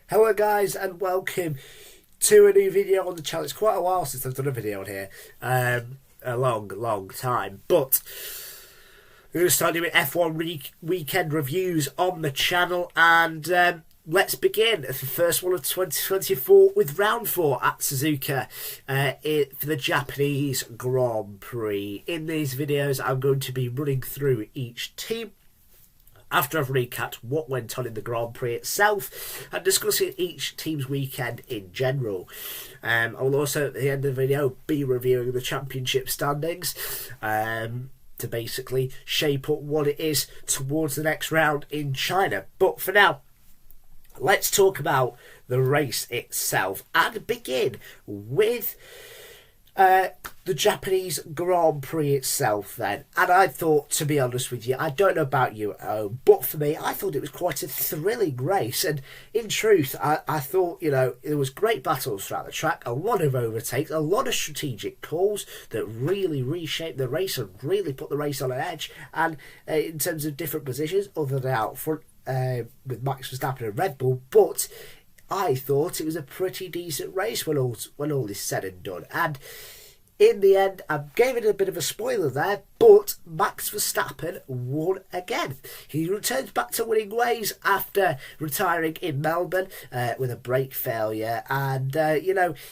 Hello guys and welcome to a new video on the channel. It's quite a while since I've done a video on here, a long time, but we're going to start doing F1 weekend reviews on the channel, and let's begin the first one of 2024 with round 4 at Suzuka for the Japanese Grand Prix. In these videos I'm going to be running through each team after I've recapped what went on in the Grand Prix itself and discussing each team's weekend in general. I will also, at the end of the video, be reviewing the championship standings to basically shape up what it is towards the next round in China. But for now, let's talk about the race itself and begin with the Japanese Grand Prix itself then. And I thought, to be honest with you, I don't know about you at home, but for me, I thought it was quite a thrilling race. And in truth, I thought, there was great battles throughout the track, a lot of overtakes, a lot of strategic calls that really reshaped the race and really put the race on an edge. And in terms of different positions, other than out front with Max Verstappen and Red Bull, but I thought it was a pretty decent race when all is said and done. And in the end, I gave it a bit of a spoiler there, but Max Verstappen won again. He returns back to winning ways after retiring in Melbourne with a brake failure. And,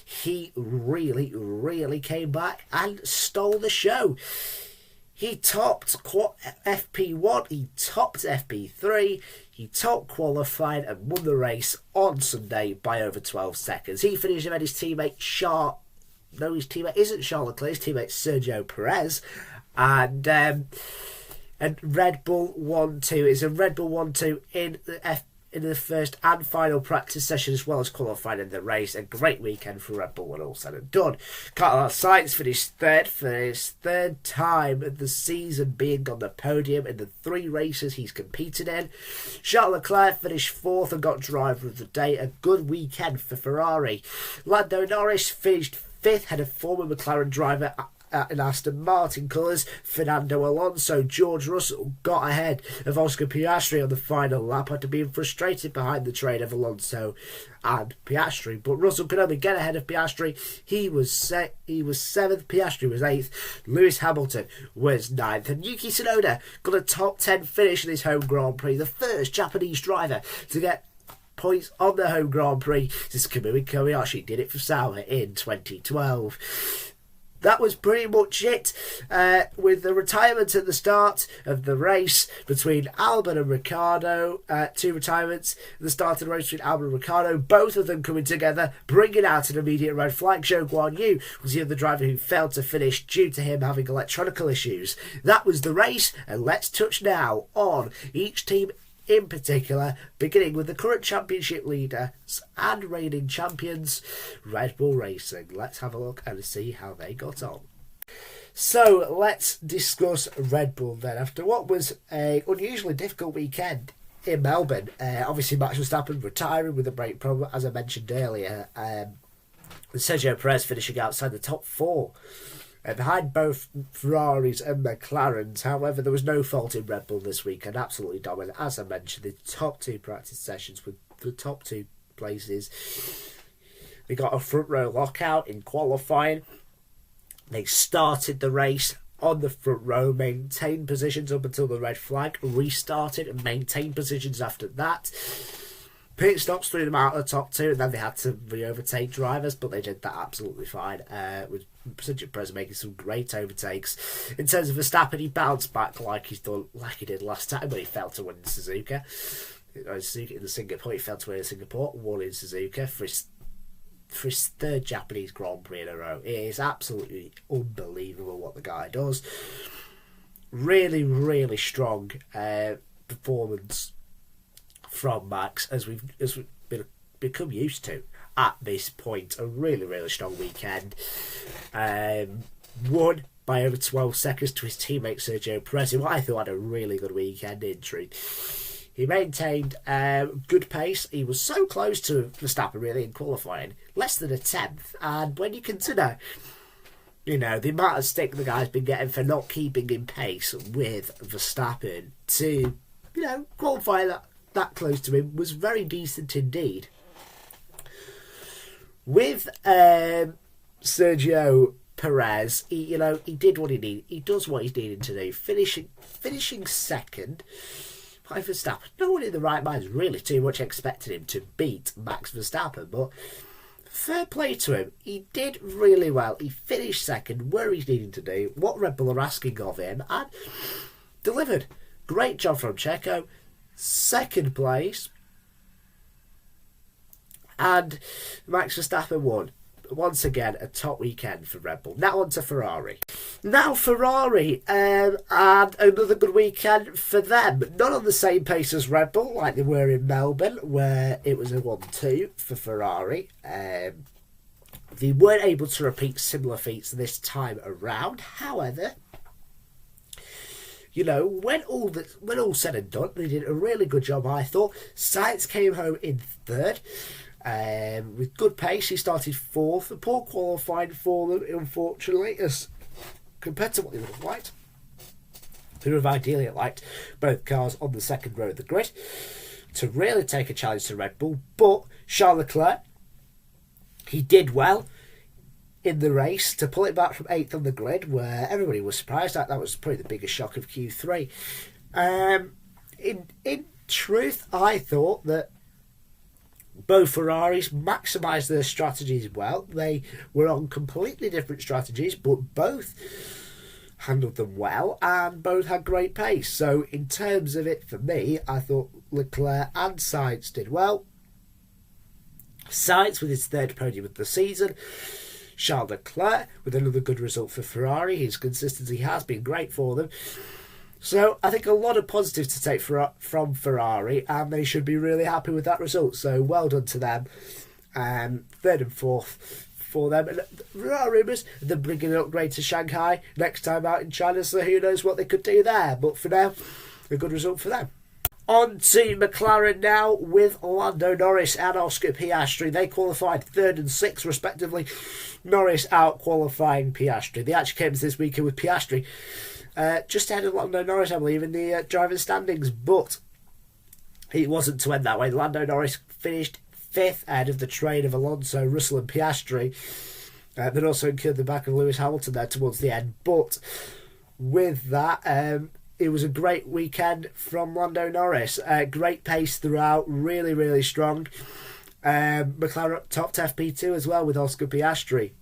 he really came back and stole the show. He topped FP1, he topped FP3, he topped qualifying and won the race on Sunday by over 12 seconds. He finished ahead of his teammate his teammate isn't Charles Leclerc, his teammate Sergio Perez. And Red Bull 1-2. It's a Red Bull 1-2 in the first and final practice session, as well as qualifying in the race. A great weekend for Red Bull when all said and done. Carlos Sainz finished third for his third time of the season being on the podium in the 3 races he's competed in. Charles Leclerc finished 4th and got driver of the day. A good weekend for Ferrari. Lando Norris finished 5th, had a former McLaren driver in Aston Martin colours. Fernando Alonso, George Russell got ahead of Oscar Piastri on the final lap after being frustrated behind the train of Alonso and Piastri. But Russell could only get ahead of Piastri. He was 7th, Piastri was 8th, Lewis Hamilton was 9th, and Yuki Tsunoda got a top 10 finish in his home Grand Prix, the first Japanese driver to get points on the home Grand Prix since Kamui Kobayashi did it for Sauber in 2012. That was pretty much it, with the retirement at the start of the race between Albon and Ricciardo. 2 retirements at the start of the race between Albon and Ricciardo, both of them coming together, bringing out an immediate red flag. Zhou Guanyu was the other driver who failed to finish due to him having electronical issues. That was the race, and let's touch now on each team in particular, beginning with the current championship leaders and reigning champions, Red Bull Racing. Let's have a look and see how they got on. So let's discuss Red Bull then. After what was an unusually difficult weekend in Melbourne, obviously Max Verstappen retiring with a brake problem, as I mentioned earlier, with Sergio Perez finishing outside the top 4. Behind both Ferraris and McLarens. However, there was no fault in Red Bull this weekend. Absolutely dominant. As I mentioned, the top 2 practice sessions with the top 2 places. We got a front row lockout in qualifying. They started the race on the front row, maintained positions up until the red flag, restarted and maintained positions after that. Pit stops threw them out of the top 2, and then they had to re-overtake drivers, but they did that absolutely fine, with Sergio Perez making some great overtakes. In terms of Verstappen, he bounced back like he did last time when he failed to win in Suzuka. In Singapore, he failed to win in Singapore, won in Suzuka for his 3rd Japanese Grand Prix in a row. It is absolutely unbelievable what the guy does. Really strong performance from Max, as we've become used to at this point. A really strong weekend. Won by over 12 seconds to his teammate Sergio Perez, who I thought had a really good weekend in truth. He maintained good pace. He was so close to Verstappen really in qualifying, less than a 10th. And when you consider the amount of stick the guy's been getting for not keeping in pace with Verstappen, to qualify that close to him was very decent indeed. With Sergio Perez, he did what he needed. He does what he's needed to do. Finishing second by Verstappen. No one in the right mind really too much expected him to beat Max Verstappen, but fair play to him. He did really well. He finished second where he's needing to do, what Red Bull are asking of him, and delivered. Great job from Checo. Second place. And Max Verstappen won. Once again, a top weekend for Red Bull. Now on to Ferrari. Now Ferrari, and another good weekend for them. Not on the same pace as Red Bull, like they were in Melbourne, where it was a 1-2 for Ferrari. They weren't able to repeat similar feats this time around. However, when all said and done, they did a really good job, I thought. Sainz came home in third. With good pace, he started fourth. A poor qualifying for them, unfortunately, as compared to what they would have liked. They would have ideally liked both cars on the second row of the grid to really take a challenge to Red Bull. But Charles Leclerc, he did well in the race to pull it back from 8th on the grid, where everybody was surprised. That was probably the biggest shock of Q3. In truth, I thought that both Ferraris maximised their strategies well. They were on completely different strategies, but both handled them well and both had great pace. So in terms of it, for me, I thought Leclerc and Sainz did well. Sainz with his third podium of the season. Charles Leclerc with another good result for Ferrari. His consistency has been great for them. So I think a lot of positives to take from Ferrari, and they should be really happy with that result. So well done to them. Third and fourth for them. And there are rumours of them bringing an upgrade to Shanghai next time out in China, so who knows what they could do there. But for now, a good result for them. On to McLaren now with Lando Norris and Oscar Piastri. They qualified 3rd and 6th respectively. Norris out-qualifying Piastri. They actually came to this weekend with Piastri just ahead of Lando Norris, I believe, in the driving standings, but it wasn't to end that way. Lando Norris finished 5th ahead of the train of Alonso, Russell and Piastri. Then also incurred the back of Lewis Hamilton there towards the end. But with that, it was a great weekend from Lando Norris. Great pace throughout, really, really strong. McLaren topped FP2 as well with Oscar Piastri.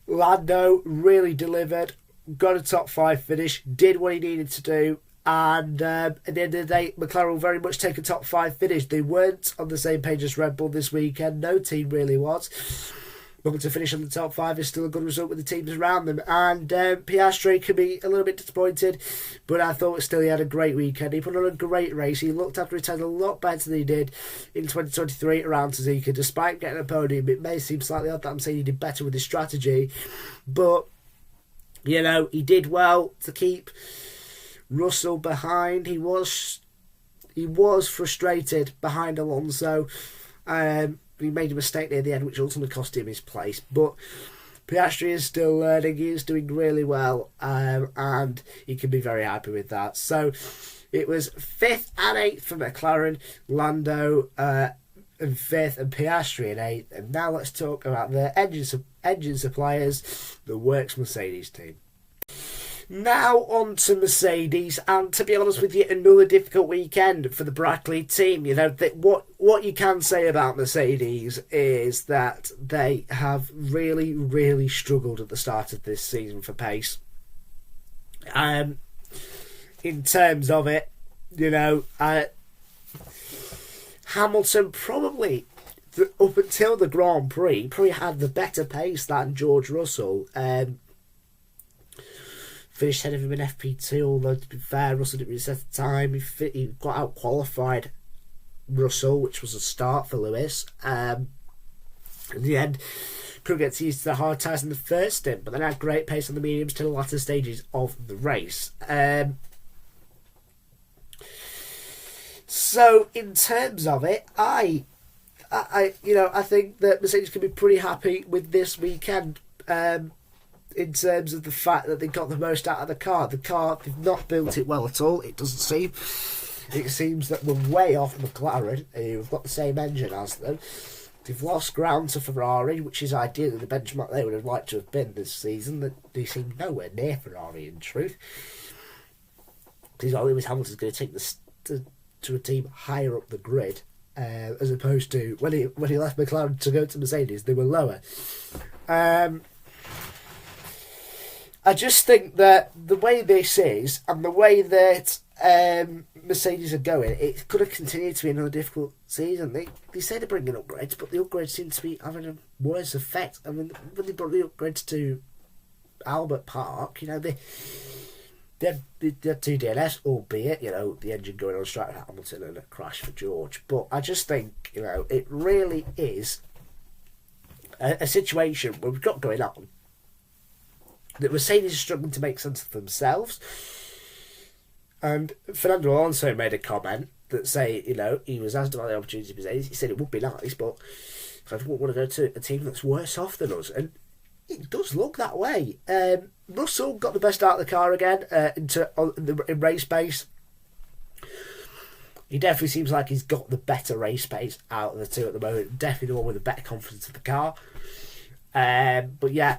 Lando really delivered, got a top 5 finish, did what he needed to do, and at the end of the day, McLaren will very much take a top 5 finish. They weren't on the same page as Red Bull this weekend, no team really was. But to finish on the top 5 is still a good result with the teams around them. And Piastri could be a little bit disappointed, but I thought still he had a great weekend. He put on a great race. He looked after his head a lot better than he did in 2023 around Suzuka. Despite getting a podium, it may seem slightly odd that I'm saying he did better with his strategy. But, he did well to keep Russell behind. He was frustrated behind Alonso. He made a mistake near the end, which ultimately cost him his place. But Piastri is still learning. He is doing really well, and he can be very happy with that. So it was 5th and 8th for McLaren, Lando in 5th, and Piastri in 8th. And now let's talk about the engine suppliers, the Works Mercedes team. Now on to Mercedes, and to be honest with you, another difficult weekend for the Brackley team. What you can say about Mercedes is that they have really, really struggled at the start of this season for pace. In terms of it, Hamilton probably, up until the Grand Prix, probably had the better pace than George Russell. Finished ahead of him in FP2, although to be fair, Russell didn't really set the time. He got out-qualified Russell, which was a start for Lewis. In the end, couldn't get used to the hard tyres in the first stint, but then had great pace on the mediums to the latter stages of the race. So, in terms of it, I think that Mercedes can be pretty happy with this weekend. In terms of the fact that they got the most out of the car. The car, they've not built it well at all, it doesn't seem. It seems that we're way off McLaren, who've got the same engine as them. They've lost ground to Ferrari, which is ideally the benchmark they would have liked to have been this season. They seem nowhere near Ferrari, in truth. Because Lewis Hamilton's going to take this to a team higher up the grid, as opposed to when he left McLaren to go to Mercedes, they were lower. I just think that the way this is, and the way that Mercedes are going, it's going to continue to be another difficult season. They say they're bringing upgrades, but the upgrades seem to be having a worse effect. I mean, when they brought the upgrades to Albert Park, you know, they had 2 DNS, albeit, you know, the engine going on straight at Hamilton and a crash for George. But I just think, you know, it really is a situation where we've got going on that Mercedes is struggling to make sense of themselves. And Fernando Alonso made a comment that say, you know, he was asked about the opportunity to Mercedes. He said it would be nice, but I don't want to go to a team that's worse off than us. And it does look that way. Russell got the best out of the car again in race pace. He definitely seems like he's got the better race pace out of the two at the moment. Definitely the one with the better confidence of the car. But yeah,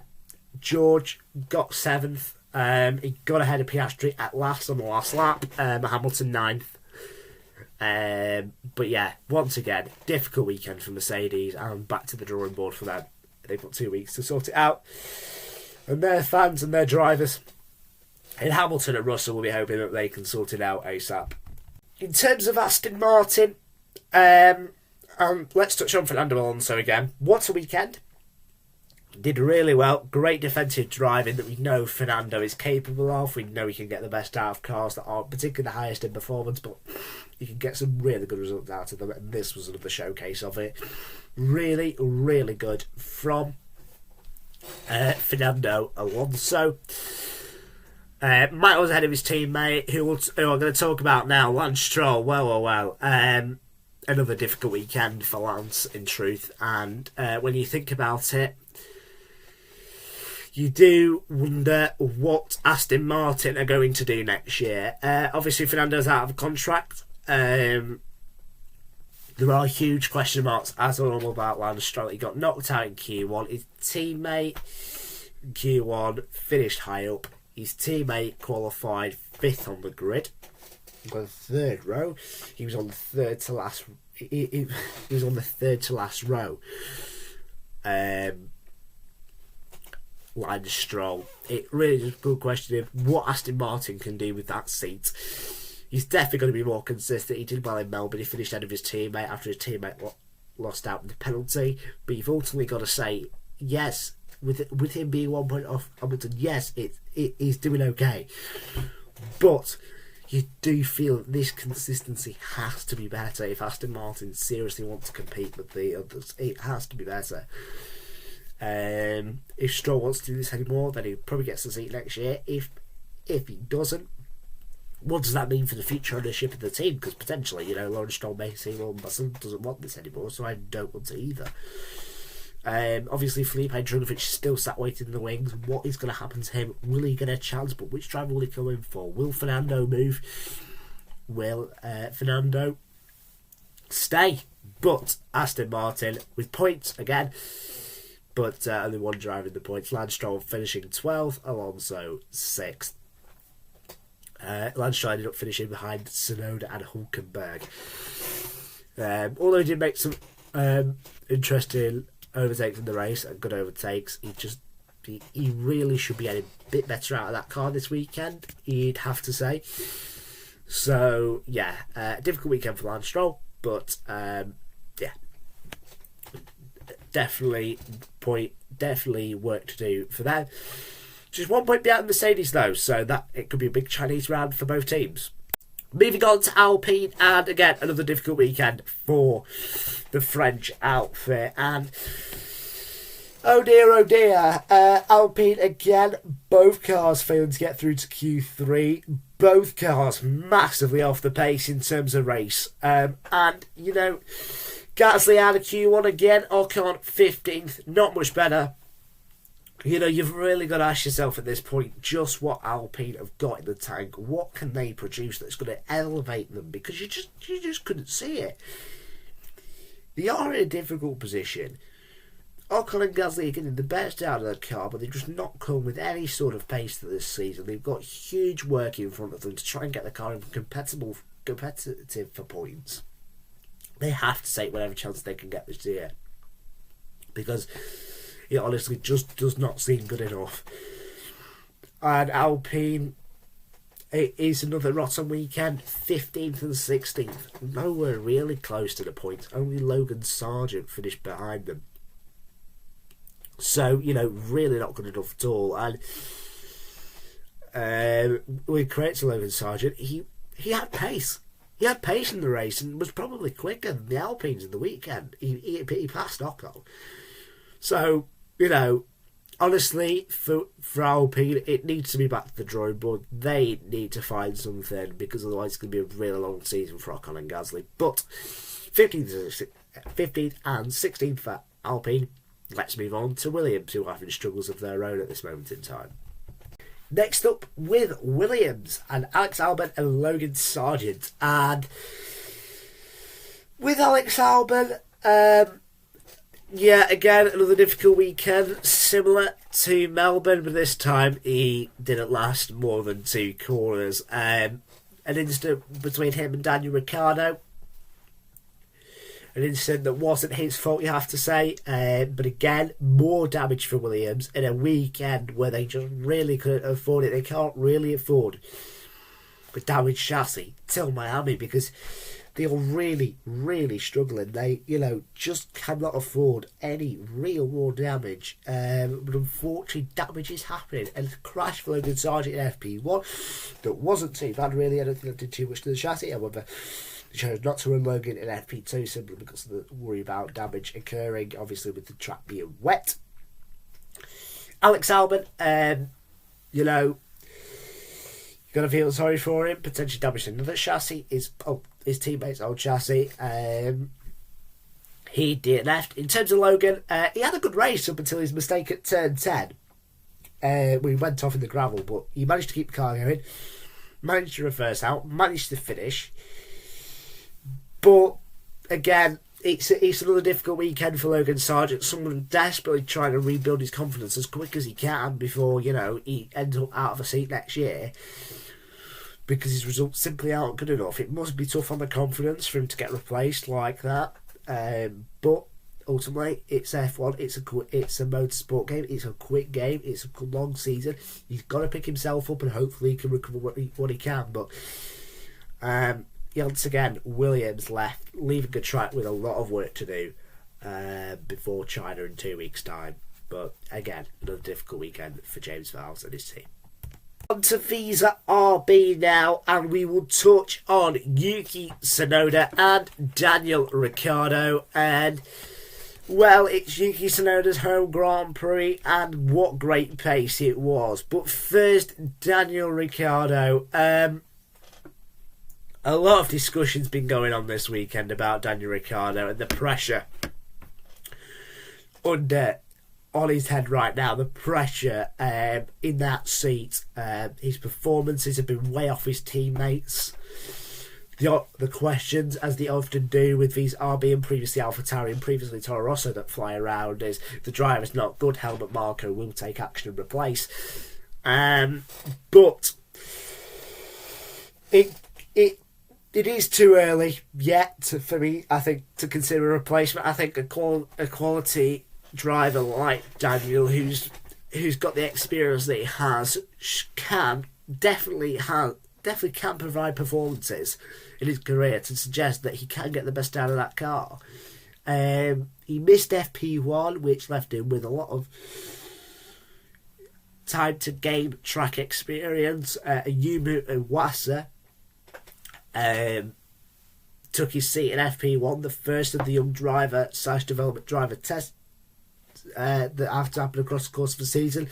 George got 7th. He got ahead of Piastri at last on the last lap. Hamilton 9th. But yeah, once again, difficult weekend for Mercedes, and back to the drawing board for them. They've got 2 weeks to sort it out. And their fans and their drivers in Hamilton and Russell will be hoping that they can sort it out ASAP. In terms of Aston Martin, let's touch on Fernando Alonso again. What a weekend. Did really well. Great defensive driving that we know Fernando is capable of. We know he can get the best out of cars that aren't particularly the highest in performance, but you can get some really good results out of them, and this was another showcase of it. Really, really good from Fernando Alonso. Miles ahead of his teammate, who I'm going to talk about now, Lance Stroll. Well. Another difficult weekend for Lance, in truth. And when you think about it, you do wonder what Aston Martin are going to do next year. Obviously, Fernando's out of contract. There are huge question marks, as normal, about Lance Stroll. He got knocked out in Q1. His teammate in Q1 finished high up. His teammate qualified 5th on the grid. He got the 3rd row. He was on the 3rd to last. He was on the 3rd to last row. Lance Stroll. It really is a good question of what Aston Martin can do with that seat. He's definitely going to be more consistent. He did well in Melbourne. He finished ahead of his teammate after his teammate lost out in the penalty. But you've ultimately got to say, yes, with him being 1 point off Hamilton, yes, he's doing okay. But you do feel that this consistency has to be better if Aston Martin seriously want to compete with the others. It has to be better. If Stroll wants to do this anymore, then he probably gets the seat next year. If he doesn't, what does that mean for the future ownership of the team? Because potentially, you know, Lawrence Stroll may say, well, my son doesn't want this anymore, so I don't want to either. Obviously, Felipe Drugovich is still sat waiting in the wings. What is going to happen to him? Will he get a chance? But which driver will he come in for? Will Fernando move? Will Fernando stay? But Aston Martin with points again, but only one driver in the points. Lance Stroll finishing 12th, Alonso 6th. Lance Stroll ended up finishing behind Tsunoda and Hulkenberg. Although he did make some interesting overtakes in the race and good overtakes, he really should be getting a bit better out of that car this weekend, you'd have to say. So yeah, difficult weekend for Lance Stroll, but yeah, definitely work to do for them. Just 1 point behind Mercedes though, so that it could be a big Chinese round for both teams. Moving on to Alpine, and again another difficult weekend for the French outfit. And oh dear, Alpine again, both cars failing to get through to Q3. Both cars massively off the pace in terms of race. And you know, Gasly out of Q1 again. Ocon 15th, not much better. You know, you've really got to ask yourself at this point just what Alpine have got in the tank. What can they produce that's going to elevate them? Because you just couldn't see it. They are in a difficult position. Ocon and Gasly are getting the best out of their car, but they've just not come with any sort of pace to this season. They've got huge work in front of them to try and get the car competitive for points. They have to take whatever chance they can get this year, because it honestly just does not seem good enough. And Alpine, it is another rotten weekend, 15th and 16th. Nowhere really close to the points. Only Logan Sargent finished behind them. So, you know, really not good enough at all. And with credit to Logan Sargent, he had pace. He had pace in the race and was probably quicker than the Alpines in the weekend. He passed Ocon. So, you know, honestly, for Alpine, it needs to be back to the drawing board. They need to find something, because otherwise it's going to be a really long season for Ocon and Gasly. But 15th and 16th for Alpine. Let's move on to Williams, who are having struggles of their own at this moment in time. Next up with Williams and Alex Albon and Logan Sargent. And with Alex Albon, yeah, again, another difficult weekend, similar to Melbourne, but this time he didn't last more than 2 corners. An incident between him and Daniel Ricciardo. An incident that wasn't his fault, you have to say. But again, more damage for Williams in a weekend where they just really couldn't afford it. They can't really afford a damaged chassis till Miami, because they are really, really struggling. They, you know, just cannot afford any real more damage. But unfortunately, damage is happening. And the crash for Logan Sargent in FP1 that wasn't too bad, really. I don't think that did too much to the chassis. However, they chose not to run Logan in FP2 simply because of the worry about damage occurring, obviously with the track being wet. Alex Albon, you know, you've got to feel sorry for him. Potentially damaged another chassis, his teammate's old chassis. He DNF'd. In terms of Logan, he had a good race up until his mistake at turn 10. We went off in the gravel, but he managed to keep the car going, managed to reverse out, managed to finish. But again, it's another difficult weekend for Logan Sargent. Someone desperately trying to rebuild his confidence as quick as he can before, you know, he ends up out of a seat next year, because his results simply aren't good enough. It must be tough on the confidence for him to get replaced like that. But ultimately, it's F1. It's a motorsport game. It's a quick game. It's a long season. He's got to pick himself up and hopefully he can recover what he can. But once again, Williams left, leaving a track with a lot of work to do before China in 2 weeks' time. But again, another difficult weekend for James Vowles and his team. On to Visa RB now, and we will touch on Yuki Tsunoda and Daniel Ricciardo. And, well, it's Yuki Tsunoda's home Grand Prix, and what great pace it was. But first, Daniel Ricciardo. A lot of discussion's been going on this weekend about Daniel Ricciardo and the pressure on his head right now. The pressure in that seat. His performances have been way off his teammates. The questions, as they often do with these RB and previously AlphaTauri and previously Toro Rosso that fly around, is the driver's not good, Helmut Marko will take action and replace. But it is too early yet for me, I think, to consider a replacement. I think a quality driver like Daniel, who's got the experience that he has, can definitely can provide performances in his career to suggest that he can get the best out of that car. He missed FP1, which left him with a lot of time to gain track experience. Yumu Iwasa took his seat in FP1, the first of the young driver / development driver tests that have to happen across the course of the season.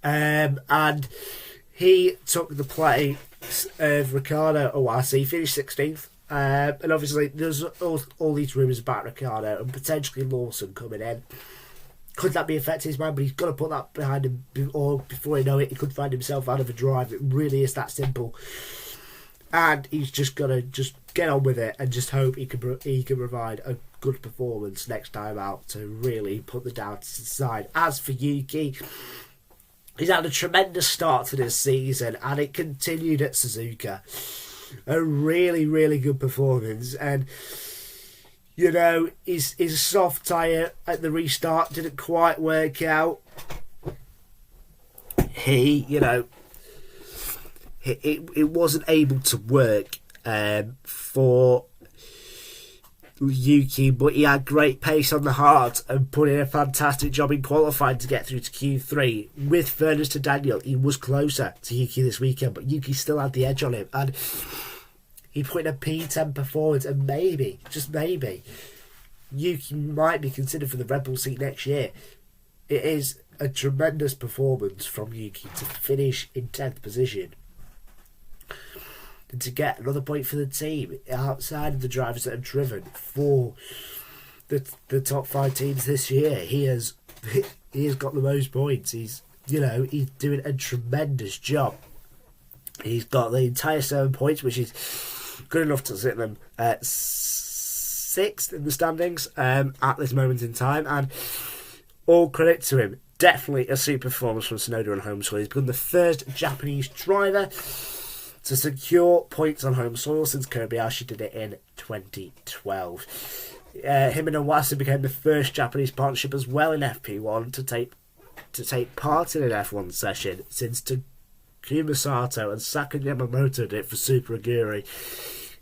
And he took the place of Ricciardo Iwasa. He finished 16th. And obviously there's all these rumours about Ricciardo and potentially Lawson coming in. Could that be affecting his mind? But he's got to put that behind him, or before you know it, he could find himself out of a drive. It really is that simple. And he's just got to just get on with it and just hope he can provide a good performance next time out to really put the doubts aside. As for Yuki, he's had a tremendous start to this season, and it continued at Suzuka. A really, really good performance. And, you know, his soft tyre at the restart didn't quite work out. It wasn't able to work for Yuki, but he had great pace on the hard and put in a fantastic job in qualifying to get through to Q3. With fairness to Daniel, he was closer to Yuki this weekend, but Yuki still had the edge on him, and he put in a P10 performance, and maybe, just maybe, Yuki might be considered for the Red Bull seat next year. It is a tremendous performance from Yuki to finish in 10th position. And to get another point for the team outside of the drivers that have driven for the top 5 teams this year. He has got the most points. He's doing a tremendous job. He's got the entire 7 points, which is good enough to sit them at 6th in the standings at this moment in time. And all credit to him. Definitely a super performance from Tsunoda on home soil. He's become the first Japanese driver to secure points on home soil since Kobayashi did it in 2012. Him and Iwasa became the first Japanese partnership as well in FP1 to take part in an F1 session since Takuma Sato and Saka Yamamoto did it for Super Aguri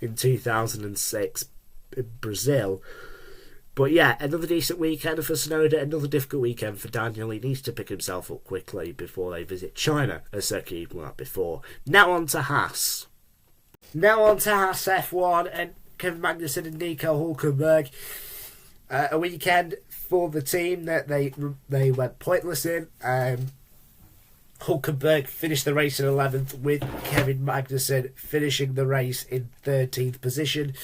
in 2006 in Brazil. But yeah, another decent weekend for Tsunoda, another difficult weekend for Daniel. He needs to pick himself up quickly before they visit China, as Seki even went before. Now on to Haas. F1 and Kevin Magnussen and Nico Hülkenberg. A weekend for the team that they went pointless in. Hülkenberg finished the race in 11th, with Kevin Magnussen finishing the race in 13th position.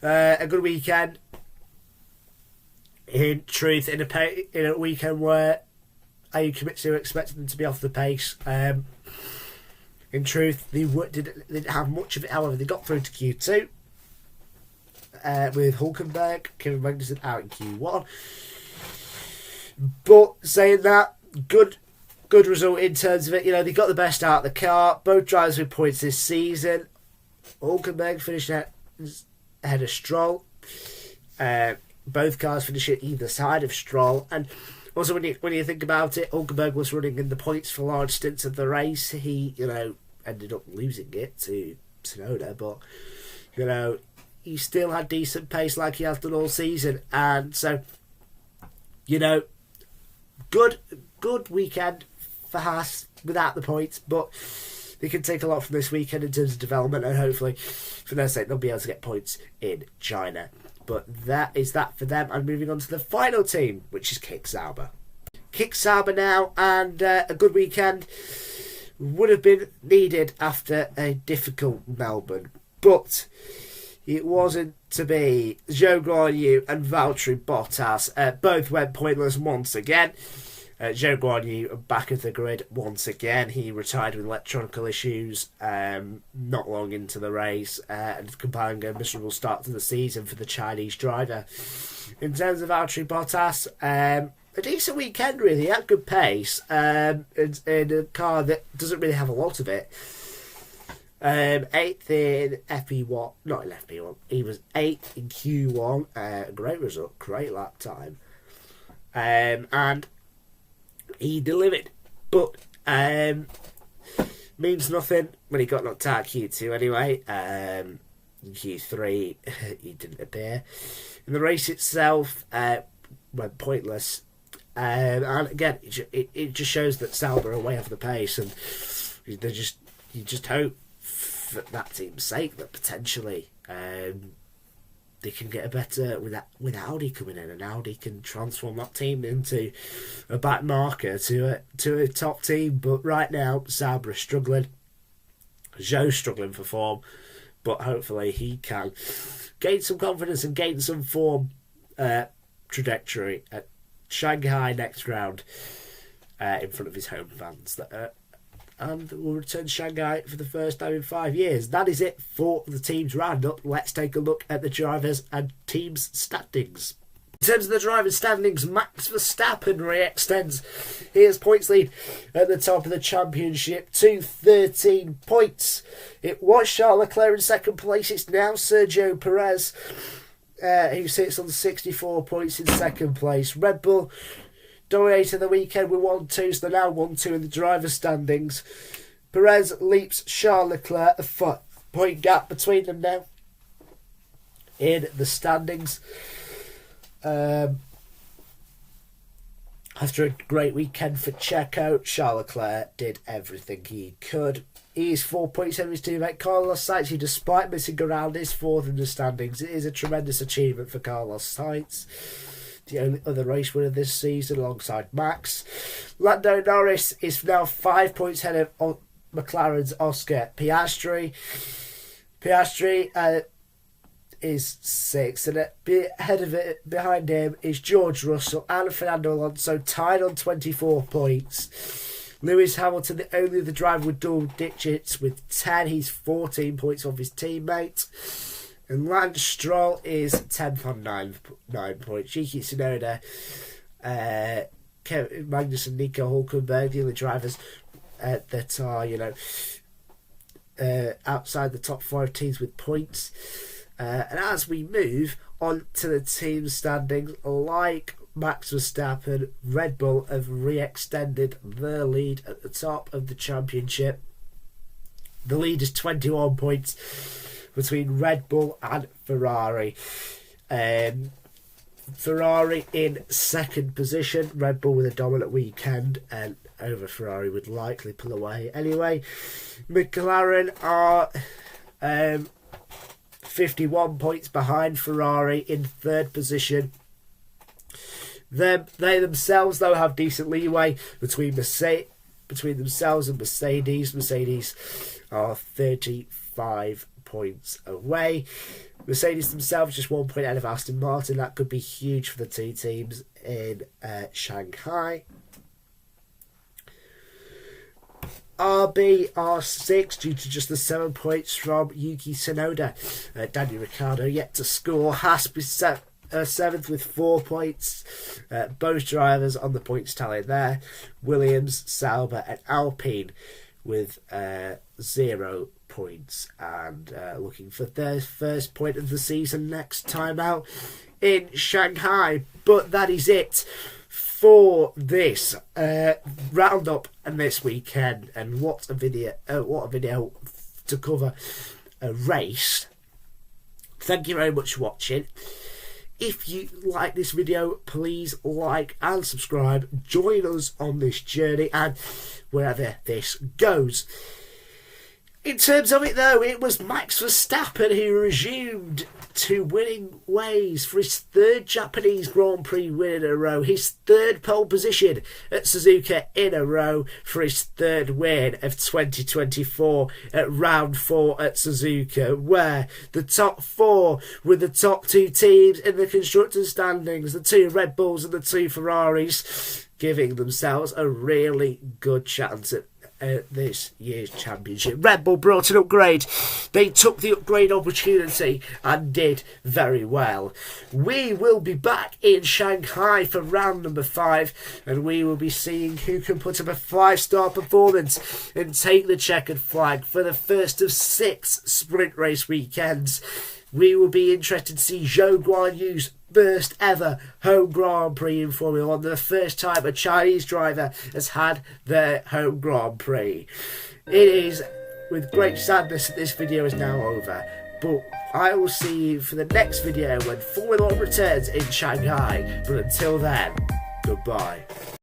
A good weekend. In truth, in a weekend where Ayukamitsu expected them to be off the pace. In truth, they didn't have much of it. However, they got through to Q2 with Hülkenberg, Kevin Magnussen out in Q1. But saying that, good result in terms of it. You know, they got the best out of the car. Both drivers with points this season. Hülkenberg finished ahead of Stroll. Both cars finished at either side of Stroll, and also when you think about it, Hülkenberg was running in the points for large stints of the race. He ended up losing it to Tsunoda, but he still had decent pace like he has done all season, and so good weekend for Haas without the points, but they can take a lot from this weekend in terms of development, and hopefully for their sake they'll be able to get points in China. But that is that for them. And moving on to the final team, which is Kick Sauber. Kick Sauber now, and a good weekend would have been needed after a difficult Melbourne. But it wasn't to be. Zhou Guanyu and Valtteri Bottas both went pointless once again. Zhou Guanyu back at the grid once again. He retired with electronical issues not long into the race, and compiling a miserable start to the season for the Chinese driver. In terms of Valtteri Bottas, a decent weekend really. He had good pace in a car that doesn't really have a lot of it. 8th in FP1, not in FP1. He was 8th in Q1. Great result, great lap time, and he delivered, but means nothing when he got knocked out Q2 anyway. In Q3 he didn't appear. In the race itself, went pointless, and again it just shows that Sauber are way off the pace, and you just hope for that team's sake that potentially they can get a better with Audi coming in, and Audi can transform that team into a back marker to a top team. But right now, Sauber are struggling. Zhou's struggling for form, but hopefully he can gain some confidence and gain some form trajectory at Shanghai next round in front of his home fans. And will return to Shanghai for the first time in 5 years. That is it for the team's roundup. Let's take a look at the drivers and teams' standings. In terms of the drivers' standings, Max Verstappen re-extends his points lead at the top of the championship to 13 points. It was Charles Leclerc in second place. It's now Sergio Perez, who sits on 64 points in second place. Red Bull dominated the weekend with 1-2, so they're now 1-2 in the driver standings. Perez leaps Charles Leclerc, a 5-point gap between them now in the standings. After a great weekend for Checo, Charles Leclerc did everything he could. He is 4 points ahead of his teammate Carlos Sainz, who, despite missing around, is fourth in the standings. It is a tremendous achievement for Carlos Sainz, the only other race winner this season alongside Max. Lando Norris is now 5 points ahead of McLaren's Oscar Piastri. Piastri is sixth, and ahead of it, behind him, is George Russell and Fernando Alonso, tied on 24 points. Lewis Hamilton, the only other driver with double digits, with 10. He's 14 points off his teammate. And Lance Stroll is 10th on 9 points. Yuki Tsunoda, Magnus and Nico Hulkenberg, the only drivers that are, outside the top 5 teams with points. And as we move on to the team standings, like Max Verstappen, Red Bull have re-extended their lead at the top of the championship. The lead is 21 points between Red Bull and Ferrari. Ferrari in second position. Red Bull with a dominant weekend, and over Ferrari would likely pull away anyway. McLaren are 51 points behind Ferrari in third position. They themselves, though, have decent leeway between themselves and Mercedes. Mercedes are 35 points away. Mercedes themselves just 1 point ahead of Aston Martin. That could be huge for the two teams in Shanghai. RB are 6 due to just the 7 points from Yuki Tsunoda. Daniel Ricciardo yet to score. Haas be 7th with 4 points. Both drivers on the points tally there. Williams, Sauber and Alpine with 0 points, and looking for their first point of the season next time out in Shanghai. But that is it for this roundup and this weekend, and what a video to cover a race. Thank you very much for watching. If you like this video, please like and subscribe. Join us on this journey and wherever this goes. In terms of it, though, it was Max Verstappen who resumed to winning ways for his third Japanese Grand Prix win in a row, his third pole position at Suzuka in a row for his third win of 2024 at round 4 at Suzuka, where the top 4 were the top 2 teams in the constructors' standings, the 2 Red Bulls and the 2 Ferraris, giving themselves a really good chance at this year's championship. Red Bull brought an upgrade. They took the upgrade opportunity and did very well. We will be back in Shanghai for round number 5, and we will be seeing who can put up a 5-star performance and take the checkered flag for the first of 6 sprint race weekends. We will be interested to see Zhou Guanyu's first ever home Grand Prix in Formula 1, the first time a Chinese driver has had their home Grand Prix. It is with great sadness that this video is now over, but I will see you for the next video when Formula 1 returns in Shanghai. But until then, goodbye.